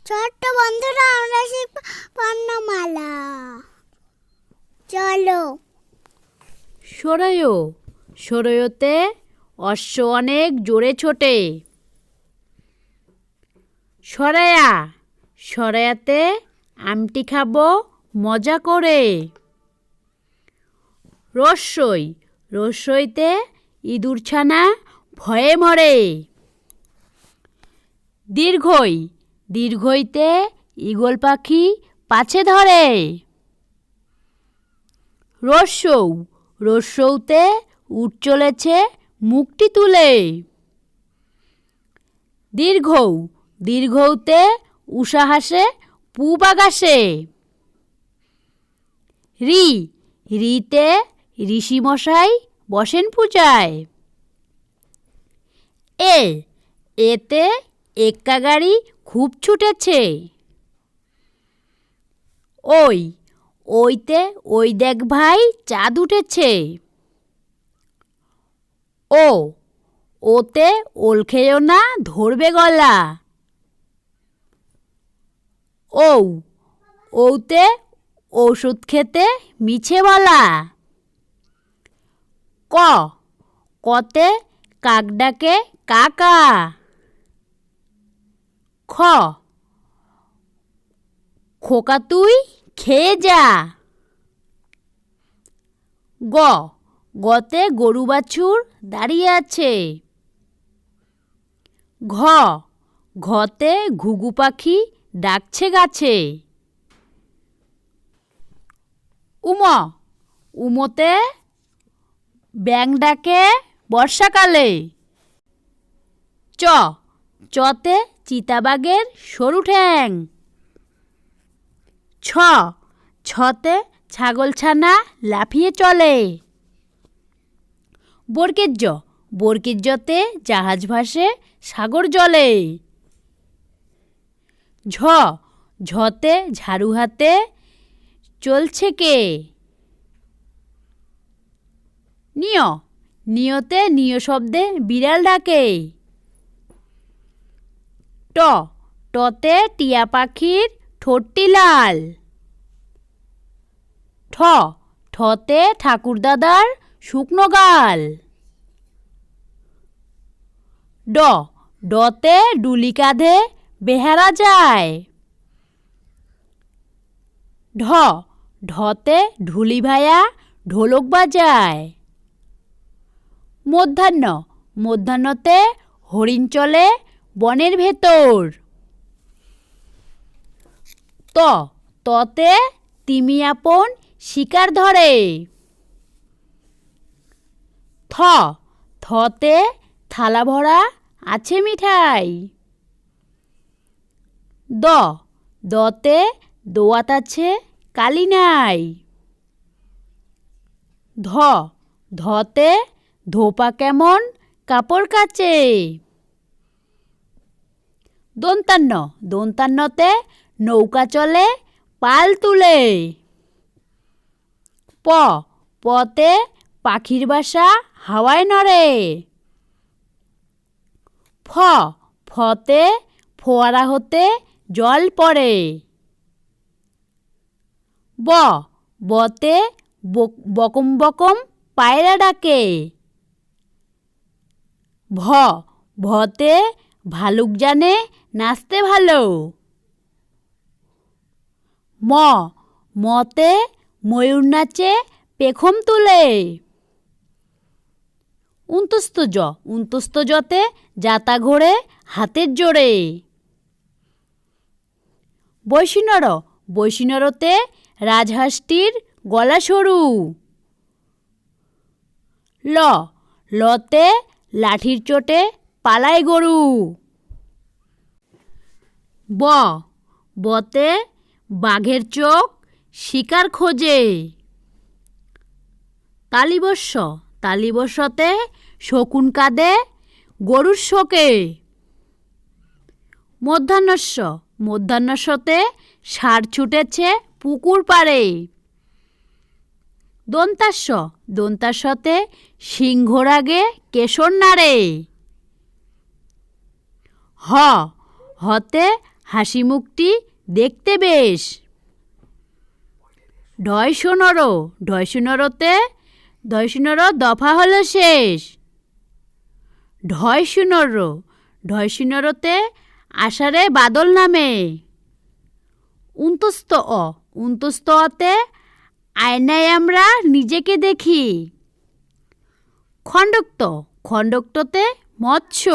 ছোট্ট বন্ধুরা, আমরা শিখব বর্ণমালা। চলো। সরয়, সরয়তে অশ্ব অনেক জোরে ছোটে। সরায়া, সরায়াতে আমটি খাবো মজা করে। রস্যই, রস্যইতে ইঁদুর ছানা ভয়ে মরে। দীর্ঘই, দীর্ঘইতে ঈগল পাখি পাছে ধরে। রস্যৌ, রস্যৌতে উট চলেছে মুখটি তুলে। দীর্ঘৌ, দীর্ঘৌতে উষা হাসে পূব আকাশে। রি, রিতে ঋষিমশাই বসেন পূজায়। এ, এতে এক্কা গাড়ি খুব ছুটেছে। ওই, ওইতে ওই দেখ ভাই চাঁদ উঠেছে। ও, ওতে ওল খেয়েও না ধরবে গলা। ঔ, ওতে ঔষধ খেতে মিছে বলা। ক, কতে কাক ডাকে কা কা। খ, খোকা তুই খেয়ে যা। গ, গতে গরু বাছুর দাঁড়িয়ে আছে। ঘ, ঘতে ঘুঘু পাখি ডাকছে গাছে। উম, উমতে ব্যাঙ ডাকে বর্ষাকালে। চ, চতে চিতাবাঘের সরু ঠ্যাং। ছ, ছতে ছাগলছানা লাফিয়ে চলে। বর্গের জ, বর্গের জতে জাহাজ ভাসে সাগর জলে। ঝ, ঝতে ঝাড়ু হাতে চলছে কে। নিয়, নিয়তে নিয় শব্দে বিড়াল ডাকে। ট, টতে টিয়া পাখির ঠোঁটটি লাল। ঠ, ঠতে ঠাকুরদাদার শুকনো গাল। ড, ডতে ডুলি কাঁধে বেহারা যায়। ঢ, ঢতে ঢুলি ভায়া ঢোলক বাজায়। মধ্যাহ্ন, মধ্যাহ্নতে হরিণ চলে বনের ভেতর। ত, ততে তিমি আপন শিকার ধরে। থ, থতে থালা ভরা আছে মিঠাই। দ, দতে দোয়াত আছে কালি নাই। ধ, ধতে ধোপা কেমন কাপড় কাচে। দন্তান্ন, দন্তান্নতে নৌকা চলে পাল তুলে। প, পতে পাখির বাসা হাওয়ায় নড়ে। ফ, ফতে ফোয়ারা হতে জল পড়ে। ব, বতে বকম বকম পায়রা ডাকে। ভ, ভতে ভালুক জানে নাচতে ভালো। ম, মতে ময়ূর নাচে পেখম তুলে। উন্তস্ত জ, উন্তস্ত জতে যাতা ঘোড়ে হাতের জোরে। বৈশিনর, বৈশিনরতে রাজহাঁসটির গলা সরু। ল, লতে লাঠির চোটে পালায় গরু। ব, বতে বাঘের চোখ শিকার খোঁজে। তালিবস্য, তালিবস্যতে শকুন কাঁদে গরুর শোকে। মধ্যাহ্নস্য, মধ্যাহ্নস্যতে ষাঁড় ছুটেছে পুকুর পাড়ে। দন্তাস্য, দন্তাস্যতে সিংহর আগে কেশর নাড়ে। হ, হতে হাসি মুখটি দেখতে বেশ। ঢয় শোনরো, ঢয় শোনরোতে ঢয় শোনরো দফা হলো শেষ। ঢয় শোনরো, ঢয় শোনরোতে আষাঢ়ে বাদল নামে। উন্তস্ত অ, উন্তস্ত অতে আয়নায় আমরা নিজেকে দেখি। খণ্ডক্ত, খণ্ডক্ততে মৎস্য।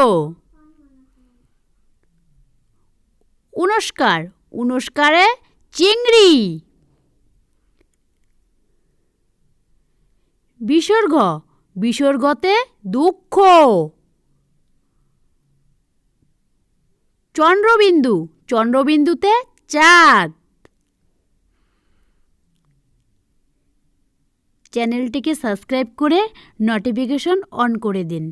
উনস্কার, উনস্কারে চিংড়ি। বিসর্গ, বিসর্গতে দুঃখ। চন্দ্রবিন্দু, চন্দ্রবিন্দুতে চাঁদ। চ্যানেলটিকে সাবস্ক্রাইব করে নোটিফিকেশন অন করে দিন।